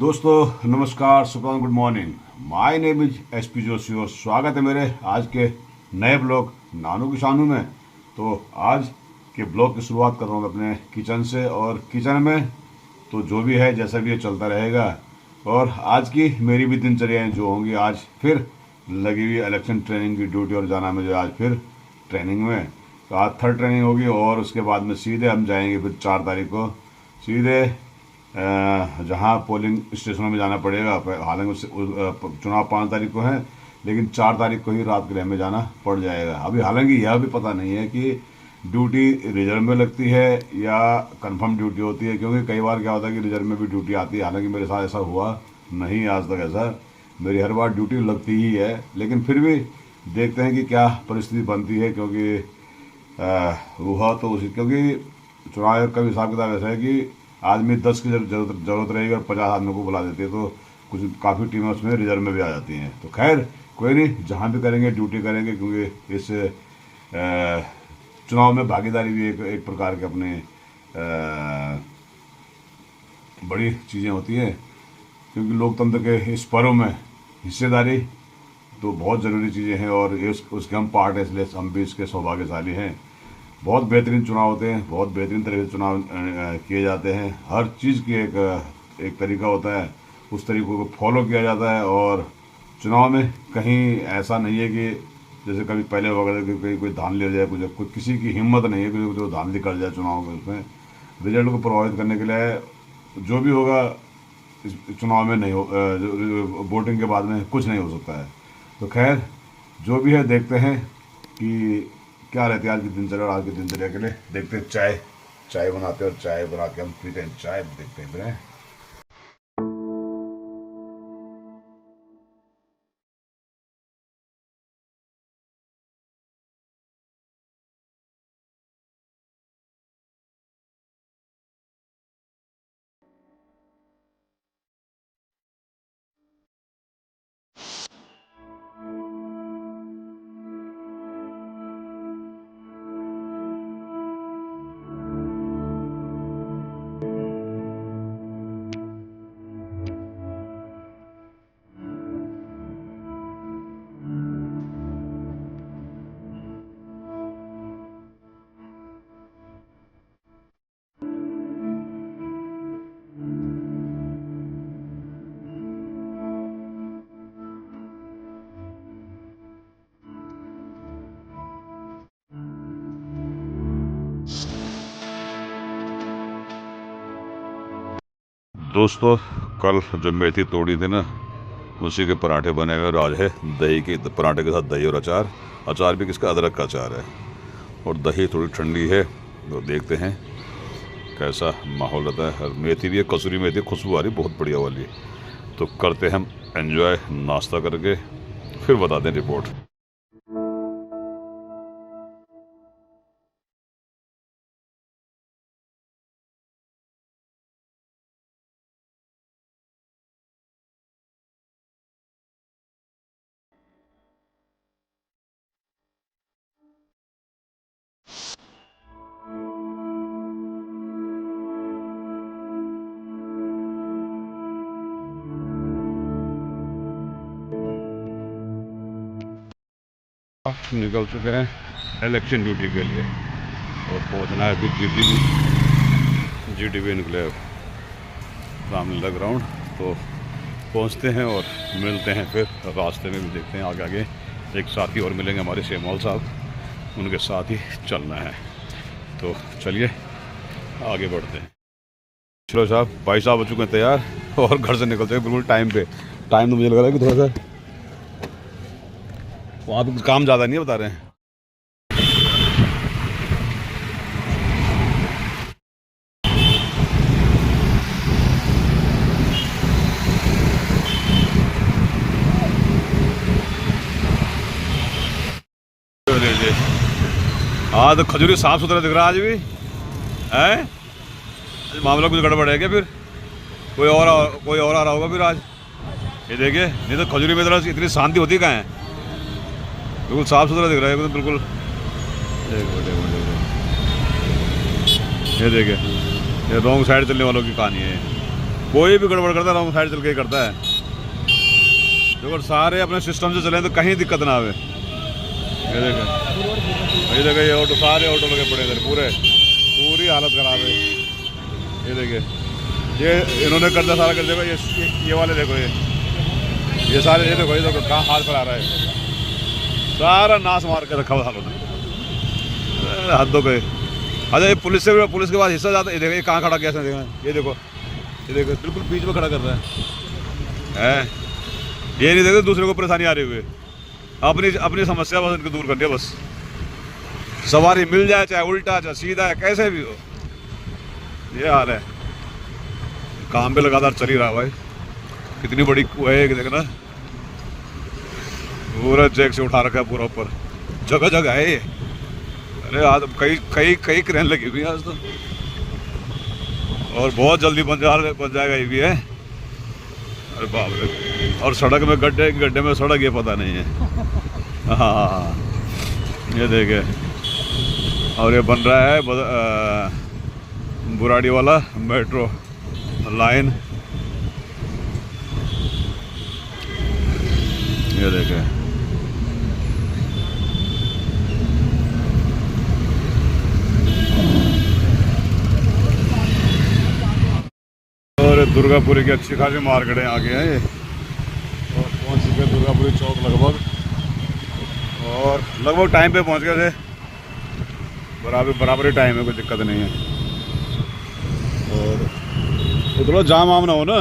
दोस्तों नमस्कार, सुप्रभात, good morning. My name is SP Joshi और स्वागत है मेरे आज के नए ब्लॉग नानू की शानू में। तो आज के ब्लॉग की शुरुआत कर रहा हूँ अपने किचन से, और किचन में तो जो भी है जैसा भी ये चलता रहेगा। और आज की मेरी भी दिनचर्याएँ जो होंगी, आज फिर लगी हुई इलेक्शन ट्रेनिंग की ड्यूटी और जाना मुझे आज फिर ट्रेनिंग में। तो आज थर्ड ट्रेनिंग होगी और उसके बाद में सीधे हम जाएंगे फिर 4 तारीख को सीधे जहाँ पोलिंग स्टेशनों में जाना पड़ेगा। हालांकि चुनाव 5 तारीख को है, लेकिन 4 तारीख को ही रात के हमें जाना पड़ जाएगा। अभी हालांकि यह भी पता नहीं है कि ड्यूटी रिजर्व में लगती है या कंफर्म ड्यूटी होती है, क्योंकि कई बार क्या होता है कि रिजर्व में भी ड्यूटी आती है। हालांकि मेरे साथ ऐसा हुआ नहीं आज तक, ऐसा मेरी हर बार ड्यूटी लगती ही है, लेकिन फिर भी देखते हैं कि क्या परिस्थिति बनती है। क्योंकि हुआ तो उसी, क्योंकि चुनाव आयोग का भी हिसाब किताब ऐसा है कि आदमी 10 की जरूरत रहेगी और 50 आदमियों को बुला देती है, तो कुछ काफ़ी टीमें उसमें रिजर्व में भी आ जाती हैं। तो खैर कोई नहीं, जहाँ भी करेंगे ड्यूटी करेंगे, क्योंकि इस चुनाव में भागीदारी भी एक प्रकार के अपने बड़ी चीज़ें होती हैं। क्योंकि लोकतंत्र के इस पर्व में हिस्सेदारी तो बहुत ज़रूरी चीज़ें हैं, और उसके हम पार्ट है, इसलिए हम भी इसके सौभाग्यशाली हैं। बहुत बेहतरीन चुनाव होते हैं, बहुत बेहतरीन तरीके से चुनाव किए जाते हैं। हर चीज़ की एक तरीका होता है, उस तरीक़ों को फॉलो किया जाता है। और चुनाव में कहीं ऐसा नहीं है कि जैसे कभी पहले वगैरह कि कोई धांधली हो जाए, कुछ किसी की हिम्मत नहीं है कि जो धांधली कर जाए चुनाव में। उसमें रिजल्ट को प्रभावित करने के लिए जो भी होगा इस चुनाव में नहीं हो, वोटिंग के बाद में कुछ नहीं हो सकता है। तो खैर जो भी है देखते हैं कि क्या रहती है आज की दिनचर्या। और आज की दिनचर्या के लिए देखते हैं, चाय बनाते हैं, और चाय बना के हम पीते हैं, चाय देखते हैं फिर। दोस्तों कल जो मेथी तोड़ी थी ना, उसी के पराठे बने हुए। और आज है दही के पराठे के साथ दही और अचार भी किसका, अदरक का अचार है। और दही थोड़ी ठंडी है, तो देखते हैं कैसा माहौल रहता है। और मेथी भी है, कसूरी मेथी, खुशबू आ रही बहुत बढ़िया वाली। तो करते हैं हम एंजॉय नाश्ता करके, फिर बताते हैं रिपोर्ट। निकल चुके हैं इलेक्शन ड्यूटी के लिए, और पहुंचना है अभी जीटीबी इनक्लेव रामलीला ग्राउंड। तो पहुंचते हैं और मिलते हैं फिर रास्ते में भी। देखते हैं आगे एक साथी और मिलेंगे हमारे शेमौल साहब, उनके साथ ही चलना है। तो चलिए आगे बढ़ते हैं। चलो साहब, भाई साहब हो चुके हैं तैयार और घर से निकलते हैं बिल्कुल टाइम पे। टाइम तो मुझे लग रहा है कि थोड़ा सा वहाँ पे काम ज़्यादा नहीं है, बता रहे हैं। हाँ तो खजूरी साफ सुथरा दिख रहा है आज भी है। मामला कुछ गड़बड़ है क्या फिर? कोई और आ रहा होगा फिर आज। ये देखिए, नहीं तो खजूरी में इतनी शांति होती कहाँ है। बिल्कुल साफ सुथरा दिख रहा है एकदम, बिल्कुल। ये देखिए, ये रॉन्ग साइड चलने वालों की कहानी है। कोई भी गड़बड़ करता है रॉन्ग साइड चल के ही करता है। देखो सारे अपने सिस्टम से चले तो कहीं दिक्कत ना आवे। ये देखो ये ऑटो, सारे ऑटो लगे पड़े इधर, पूरी हालत खराब है। ये देखिए ये इन्होंने कर दिया सारा, कर देखो ये वाले देखो ये सारे, ये देखो कहाँ हाथ पर आ रहा है, सारा नाश मार के रखा हुआ हालों ने, हद हो गए। अच्छा ये पुलिस के बाद हिस्सा जाता है। ये देखो ये कहाँ खड़ा किया देखा, ये देखो बिल्कुल बीच में खड़ा कर रहा है। ये नहीं देखो दूसरे को परेशानी आ रही हुई, अपनी समस्या बस इनको दूर करनी है बस। सवारी मिल जाए चाहे उल्टा चाहे सीधा है कैसे भी हो, ये हाल है। काम पे लगातार चल ही रहा भाई। कितनी बड़ी है देखना, पूरा जैक से उठा रखा है पूरा ऊपर, जगह जगह है ये। अरे आज कई क्रेन लगी हुई है आज तो, और बहुत जल्दी बन जाएगा ये भी है। अरे बाप रे, और सड़क में गड्ढे में सड़क ये पता नहीं है। हाँ ये देखे, और ये बन रहा है बुराड़ी वाला मेट्रो लाइन। ये देखे और दुर्गापुरी की अच्छी खासी मार्केटें आ गए हैं ये, और पहुंच चुके दुर्गापुरी चौक लगभग, और लगभग टाइम पे पहुंच गए थे। बराबर ही टाइम है, कोई दिक्कत नहीं है। और तो थोड़ा जाम आम ना हो ना,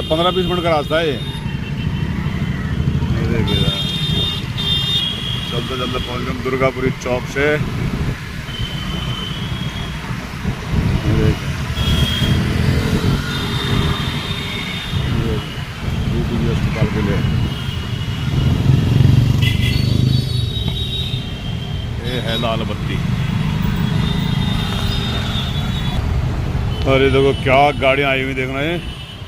15-20 मिनट का रास्ता है ये। देखिए चलते पहुंच गए दुर्गापुरी चौक से। अस्पताल के लिए ये है लाल बत्ती। अरे देखो क्या गाड़ियां आई हुई देखना है,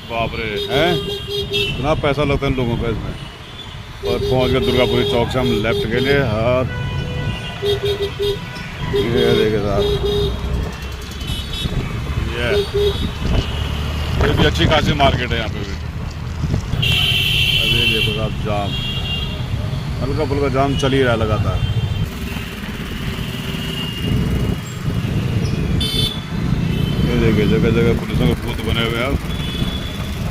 बाप रे हैं, इतना पैसा लगता है इन लोगों का इसमें। और पहुंच गए दुर्गापुरी चौक से हम लेफ्ट के लिए। और ये देखे साहब, ये भी अच्छी खासी मार्केट है यहाँ पे भी। अभी देखो साहब जाम, हल्का फुल्का जाम चल ही रहा है लगातार। ये देखिए जगह जगह पुलिसों के बूथ बने हुए हैं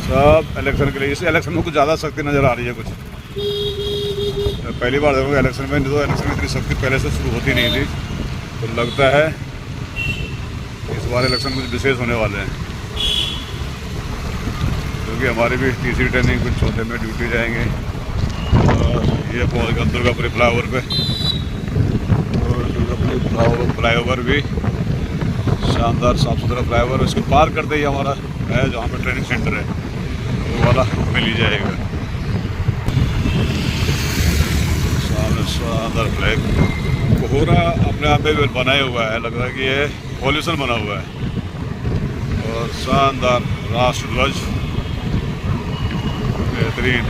सब इलेक्शन के लिए। इस इलेक्शन में कुछ ज़्यादा सख्ती नज़र आ रही है कुछ। पहली बार देखोगे इलेक्शन में, नहीं तो इलेक्शन में इतनी सख्ती पहले से शुरू होती नहीं थी। तो लगता है इस बार इलेक्शन कुछ विशेष होने वाले हैं, क्योंकि हमारी भी तीसरी ट्रेनिंग कुछ चौथे में ड्यूटी जाएंगे। और ये पहुँच गया दुर्गापुरी फ्लाईओवर पे, और दुर्गापुरी फ्लाईओवर भी शानदार साफ सुथरा फ्लाईओवर। इसको पार करते ही हमारा है जहाँ पर ट्रेनिंग सेंटर है वो वाला मिल ही जाएगा। सामने शानदार फ्लैग कोहरा अपने आप में बनाया हुआ है, लग रहा है कि ये पॉल्यूशन बना हुआ है। और शानदार राष्ट्र ध्वज बेहतरीन।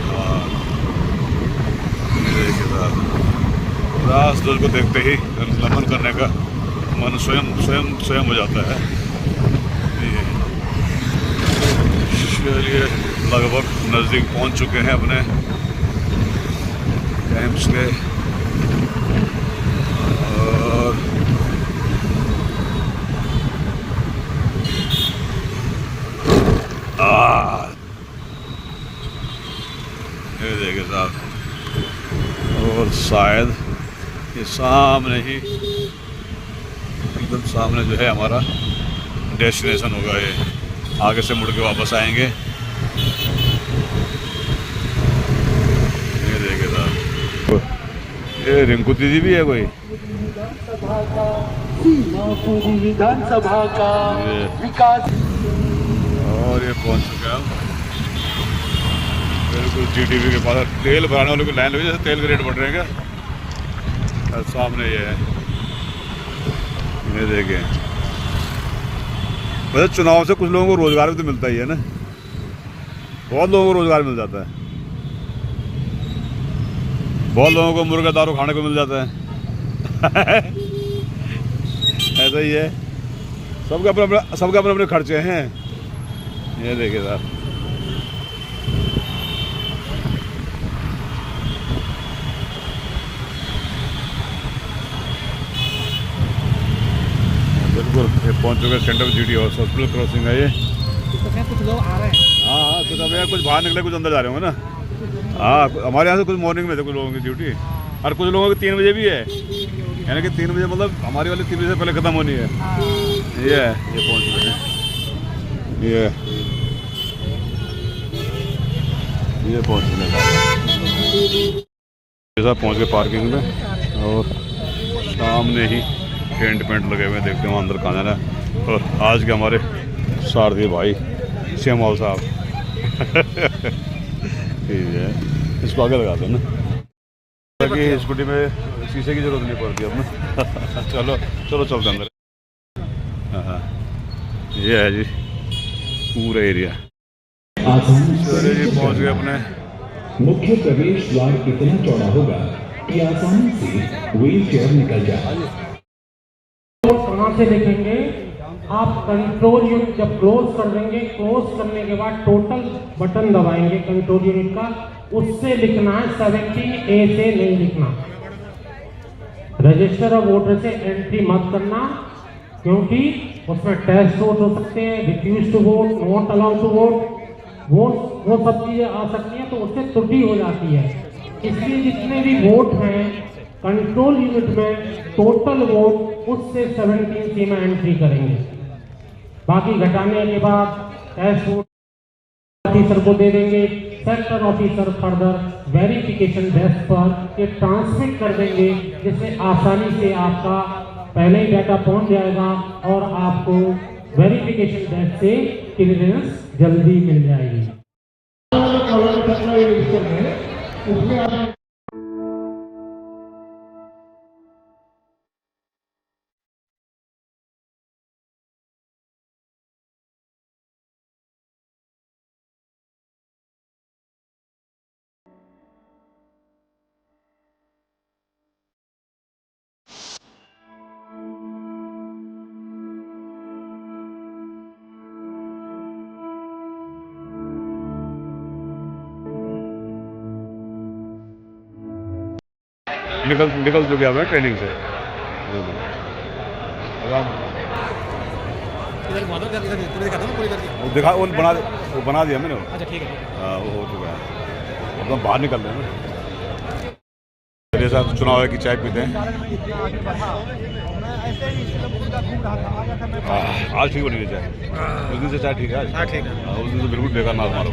राष्ट्र ध्वज को देखते ही नमन करने का मन स्वयं हो जाता है। चलिए लगभग नज़दीक पहुंच चुके हैं अपने कैंप्स के। और ये देखिए साहब, और शायद ये सामने ही एकदम सामने जो है हमारा डेस्टिनेशन होगा। ये आगे से मुड़ के वापस आएंगे। ये देखिए साहब, ये रिंकू दीदी भी है कोई विधानसभा का विकास। और ये पहुंच चुका है बिल्कुल जीटीवी के पास। तेल भराने वालों की लाइन लगी, जैसे तेल के रेट बढ़ रहे हैं क्या। और सामने ये है, ये देखिए। वैसे चुनाव से कुछ लोगों को रोजगार भी तो मिलता ही है ना, बहुत लोगों को रोजगार मिल जाता है। बहुत लोगों को मुर्गा दारू खाने को मिल जाता है। ऐसा ही है, सबके अपने अपने खर्चे हैं। ये देखिए साहब, बिल्कुल ये पहुंच चुके सेंटर GT हॉस्पिटल क्रॉसिंग है ये। कुछ लोग आ रहे हैं। हाँ, कुछ अब यार कुछ बाहर निकले, कुछ अंदर जा रहे होंगे ना। हाँ, हमारे यहाँ से कुछ मॉर्निंग में थे कुछ लोगों की ड्यूटी, और कुछ लोगों की 3 बजे भी है, यानी कि 3 बजे मतलब हमारी वाली 3 बजे से पहले ख़त्म होनी है। ये पहुँच गए हैं, ये पहुँच गए साहब, पहुँच गए पार्किंग में, और सामने ही टेंट पेंट लगे हुए हैं, देखते हैं अंदर कहाँ जाना है। और आज के हमारे सारथी भाई श्यामल साहब ठीक है, इसको आगे लगा दो ना, ताकि स्कूटी में शीशे की जरूरत नहीं पड़ती अब ना चलो चलो चलते अंदर। हाँ, ये है जी पूरा एरिया। चलो जी पहुँच गए अपने। मुख्य प्रवेश द्वार कितना चौड़ा होगा कि आसानी से व्हील चेयर निकल जाए। कहाँ से देखेंगे आप, कंट्रोल यूनिट जब क्लोज कर देंगे, क्लोज करने के बाद टोटल बटन दबाएंगे कंट्रोल यूनिट का, उससे लिखना है 17A से नहीं लिखना। रजिस्टर ऑफ वोटर से एंट्री मत करना, क्योंकि उसमें टेस्ट वोट हो सकते हैं, refuse to vote, not allowed to vote, वो सब चीजें आ सकती हैं, तो उससे त्रुटि हो जाती है। इसलिए जितने भी वोट हैं कंट्रोल यूनिट में, टोटल वोट उससे 17C में एंट्री करेंगे। बाकी घटाने के बाद टेस्ट वोट ऑफिसर को दे देंगे, sector officer further verification desk पर ये ट्रांसमिट कर देंगे, जिससे आसानी से आपका पहले ही डाटा पहुंच जाएगा और आपको वेरिफिकेशन डेस्क से क्लियरेंस जल्दी मिल जाएगी। निकल चुके हैं ट्रेनिंग से। वो दिखा, वो बना दिया मैंने। अच्छा ठीक है। हाँ, वो हो चुका है, एकदम बाहर निकल रहे हैं ना। मेरे साथ चुनाव है कि चाय पीते हैं। आज ठीक हो रही है चाय, उस दिन से चाय ठीक है आज। ठीक है, उस दिन से बिल्कुल बेकार नाज मारो।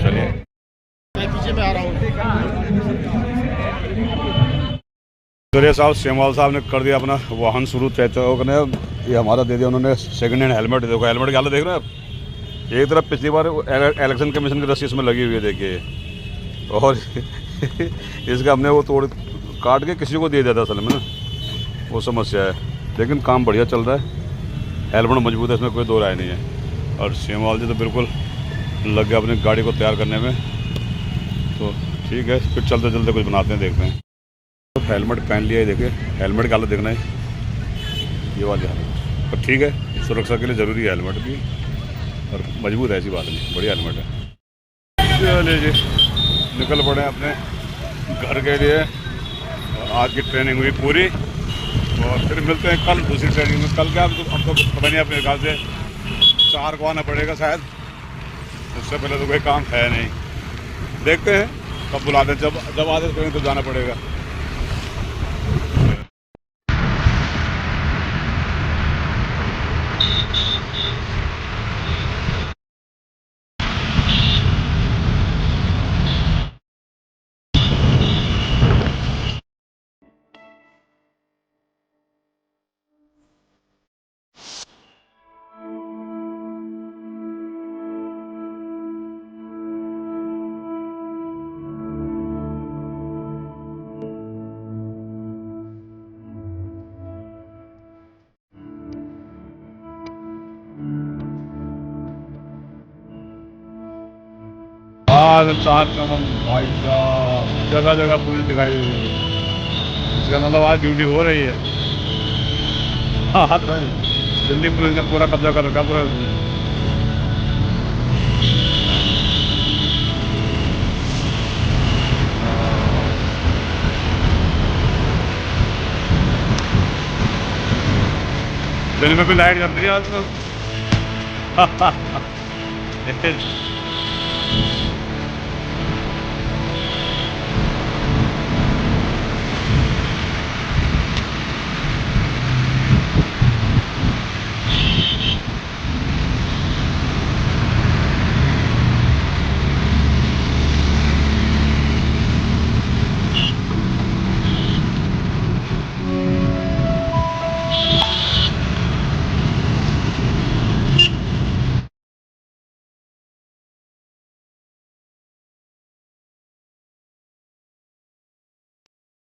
चलिए मैं पीछे में आ रहा हूँ। साहब श्यामल साहब ने कर दिया अपना वाहन शुरू तय ने, ये हमारा दे दिया उन्होंने सेकंड हैंड हेलमेट। देखो हेलमेट की हालत देख रहे हैं आप, एक तरफ पिछली बार इलेक्शन कमीशन की रस्सी इसमें लगी हुई है देखिए, और इसका हमने वो तोड़ काट के किसी को दे दिया था असल में ना, वो समस्या है। लेकिन काम बढ़िया चल रहा है, हेलमेट मजबूत है, इसमें कोई दो राय नहीं है। और श्यामल जी तो बिल्कुल लग गया अपनी गाड़ी को तैयार करने में, तो ठीक है फिर चलते चलते कुछ बनाते हैं, देखते हैं। तो हेलमेट पहन लिया है, देखिए हेलमेट की हालत देखना है, ये वाली हालत, पर ठीक है सुरक्षा के लिए ज़रूरी है हेलमेट भी, और मजबूत है, ऐसी बात नहीं, बढ़िया हेलमेट है। चलिए जी निकल पड़े अपने घर के लिए, आज की ट्रेनिंग हुई पूरी, और फिर मिलते हैं कल दूसरी ट्रेनिंग में। कल क्या हमको पता नहीं, अपने हिसाब से 4 को आना पड़ेगा शायद, उससे पहले तो कोई काम है नहीं, देखते हैं कब बुलाते हैं, जब आदेश करेंगे तो जाना पड़ेगा। भाई साहब जगह जगह पुलिस दिखाई दे रही है, इसका मतलब आज ड्यूटी हो रही है। हाँ दिल्ली पुलिस ने पूरा कब्जा कर रखा, पूरा दिन में भी लाइट जल रही है आज तो।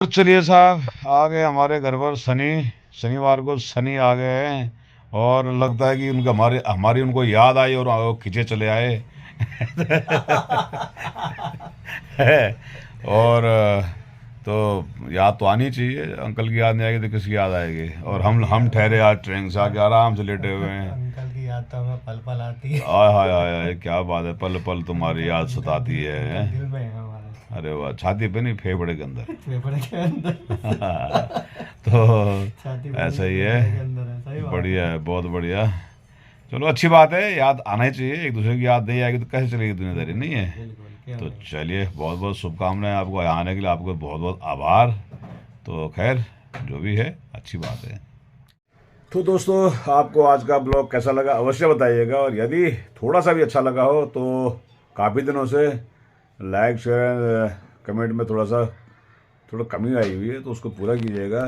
तो चलिए साहब, आ गए हमारे घर पर शनिवार को शनि आ गए हैं। और लगता है कि उनका हमारी उनको याद आई और वो खींचे चले आए। और तो याद तो आनी चाहिए। अंकल की याद नहीं आएगी तो किसकी याद आएगी। और हम ठहरे आज ट्रेन से आके आराम से लेटे हुए हैं। अंकल की याद तो हमें पल पल आती है। आय हाय हाय हाय, क्या बात है, पल पल तुम्हारी याद सताती है। दिल में है हमारे, अरे वाह, छाती पे नहीं, फेफड़े के अंदर। फेफड़े के अंदर। तो छाती ऐसा ही फेफड़े के है। अंदर है, सही बात बढ़िया है, बहुत बढ़िया। चलो अच्छी बात है, याद आना ही चाहिए। एक दूसरे की याद नहीं आएगी तो कैसे चलेगी दुनियादारी, नहीं है। बिल्कुल, क्या तो बात। चलिए, बहुत बहुत शुभकामनाएं आपको यहाँ आने के लिए, आपको बहुत बहुत आभार। तो खैर, जो भी है अच्छी बात है। तो दोस्तों, आपको आज का ब्लॉग कैसा लगा अवश्य बताइएगा। और यदि थोड़ा सा भी अच्छा लगा हो तो काफ़ी दिनों से लाइक शेयर कमेंट में थोड़ा कमी आई हुई है, तो उसको पूरा कीजिएगा।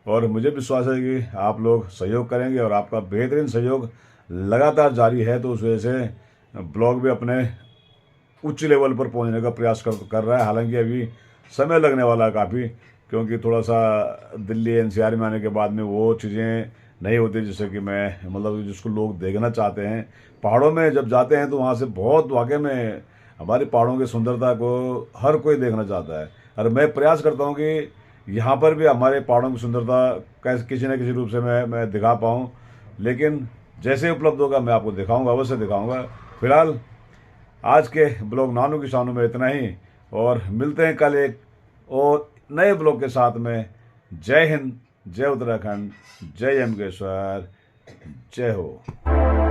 और मुझे विश्वास है कि आप लोग सहयोग करेंगे और आपका बेहतरीन सहयोग लगातार जारी है। तो उस वजह से ब्लॉग भी अपने उच्च लेवल पर पहुंचने का प्रयास कर रहा है। हालांकि अभी समय लगने वाला है काफ़ी, क्योंकि थोड़ा सा दिल्ली एनसीआर में आने के बाद में वो चीज़ें नहीं होती जैसे कि मैं मतलब जिसको लोग देखना चाहते हैं। पहाड़ों में जब जाते हैं तो वहाँ से बहुत वाकई में हमारी पहाड़ों की सुंदरता को हर कोई देखना चाहता है। और मैं प्रयास करता हूँ कि यहाँ पर भी हमारे पहाड़ों की सुंदरता कैसे किसी न किसी रूप से मैं दिखा पाऊँ। लेकिन जैसे उपलब्ध होगा मैं आपको दिखाऊंगा, अवश्य दिखाऊंगा। फिलहाल आज के ब्लॉग नानू की शानों में इतना ही, और मिलते हैं कल एक और नए ब्लॉग के साथ में। जय हिंद, जय उत्तराखंड, जय यमकेश्वर, जय हो।